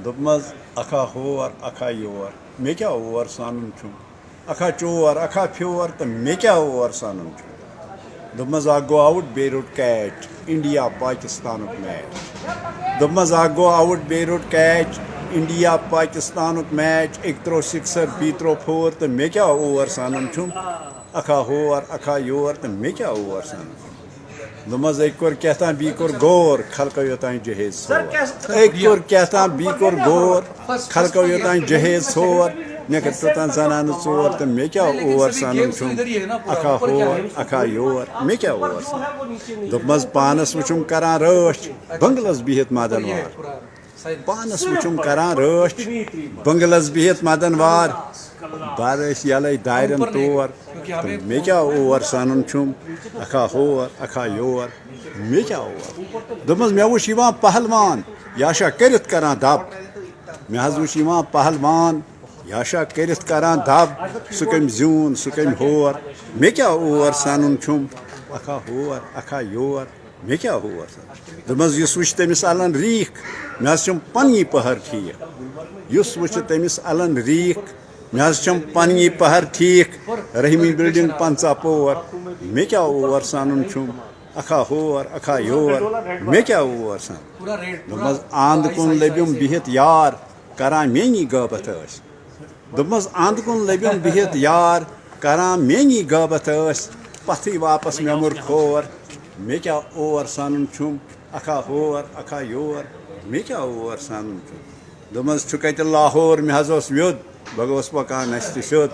دوٚپمَس اکھا ہور اکھا یور مےٚ کیٛاہ اور سَنُن چھُم اکھا چور اکھا پھیور تہٕ مےٚ کیٛاہ اور سَنُن چھُم دوٚپمَس اکھ گوٚو آوُٹ بیٚیہِ روٚٹ کیچ اِنڈیا پاکِستانُک میچ دوٚپمَس اکھ گوٚو آوُٹ بیٚیہِ روٚٹ کیچ اِنڈیا پاکِستانُک میچ أکۍ ترٛوو سِکسَر بیٚیہِ ترٛوو فور تہٕ مےٚ کیٛاہ اور سَنُن چھُم اکھا ہور اکھا یور تہٕ مےٚ کیٛاہ اور سَنُن چھُم دوٚپمَس أکۍ کوٚر کیٛاہ بیٚیہِ کوٚر غور خلقو یوٚتانۍ جہیز ژھور أکۍ کوٚر کیٛاہ بیٚیہِ کوٚر غور خلقو یوٚتانۍ جہیز ژھور مےٚ کٔرۍ توٚتانۍ زنانہٕ ژور تہٕ مےٚ کیٛاہ اور سَنُن چھُم اکھا ہور اکھا یور مےٚ کیٛاہ اور سَنُن دوٚپمَس پانَس وٕچھُم کران رٲچھ بٔنٛگلَس بِہِتھ مدن وار پانَس وٕچھُم کران رٲچھ بٔنٛگلَس بِہِتھ مدن وار بَر ٲسۍ یَلَے دارٮ۪ن تور تہٕ مےٚ کیٛاہ اور سَنُن چھُم اکھا ہور اکھا یور مےٚ کیٛاہ اور دوٚپمَس مےٚ وٕچھ یِوان پہلوان یہِ ہسا کٔرِتھ کران دب مےٚ حظ وٕچھ یِوان پہلوان یہِ ہسا کٔرِتھ کران دب سُہ کٔمۍ زیوٗن سُہ کٔمۍ ہور مےٚ کیٛاہ اور سَنُن چھُم اکھا ہور اکھا یور مےٚ کیٛاہ اور سَنُن دوٚپمَس یُس وٕچھِ تٔمِس اَلَن ریٖکھ مےٚ حظ چھِم پنٛنی پٔہَر ٹھیٖک یُس وٕچھِ تٔمِس اَلَن ریٖکھ مےٚ حظ چھِم پنٛنی پٔہَر ٹھیٖک رحمی بِلڈِنٛگ 15 پور مےٚ کیٛاہ اور سَنُن چھُم اکھا ہور اکھا یور مےٚ کیٛاہ اور سَنُن دوٚپمَس اَنٛد کُن لٔبِم بِہِتھ یار کران میٛٲنی غٲبت ٲسۍ دوٚپمَس اَنٛد کُن لٔبِم بِہِتھ یار کران میٛٲنی غٲبت ٲسۍ پَتھٕے واپس مےٚ موٚر کھور مےٚ کیٛاہ اور سَنُن چھُم اکھا ہور اکھا یور مےٚ کیٛاہ اور سَنُن چھُم دوٚپمَس چھُ کَتہِ لاہور مےٚ حظ اوس ویوٚد بہٕ گوٚوُس پَکان نَستہِ سیوٚد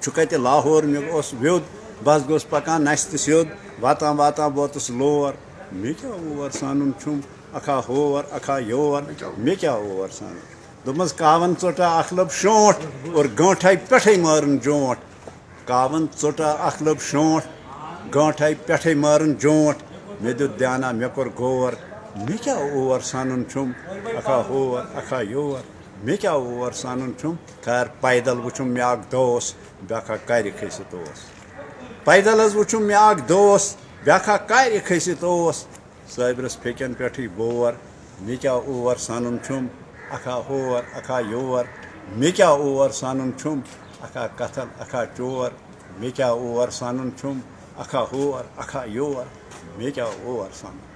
چھُ کَتہِ لاہور مےٚ اوس ویوٚد بہٕ حظ گوٚوُس پَکان نَستہِ سیوٚد واتان واتان ووتُس لور مےٚ کیٛاہ اور سَنُن چھُم اکھا ہور اکھا یور مےٚ کیٛاہ اور سَنُن دوٚپمَس کاوَن ژوٚٹا اکھ لٔب شونٛٹھ اور گٲنٛٹھَے پٮ۪ٹھَے مارُن جونٛٹھ کاوَن ژوٚٹا اکھ لٔب شونٛٹھ گٲنٛٹھَے پٮ۪ٹھَے مارُن جونٛٹھ مےٚ دیُت دیانہ مےٚ کوٚر غور مےٚ کیٛاہ اور سَنُن چھُم اکھا ہور اکھا یور مےٚ کیٛاہ اور سَنُن چھُم خیر پیدل وٕچھُم مےٚ اکھ دوس بیٛاکھ اکھ کَرِ کھٔسِتھ اوس پیدل حظ وٕچھُم مےٚ اکھ دوس بیٛاکھ اکھ کَرِ کھٔسِتھ اوس صٲبرَس پھیٚکٮ۪ن پٮ۪ٹھٕے بور مےٚ کیٛاہ اور سَنُن چھُم اکھا ہور اکھا یور مےٚ کیٛاہ اور سَنُن چھُم اکھا کَتھل اکھا چور مےٚ کیٛاہ اور سَنُن چھُم اکھا ہور اکھا یور مےٚ کیٛاہ اور سَنُن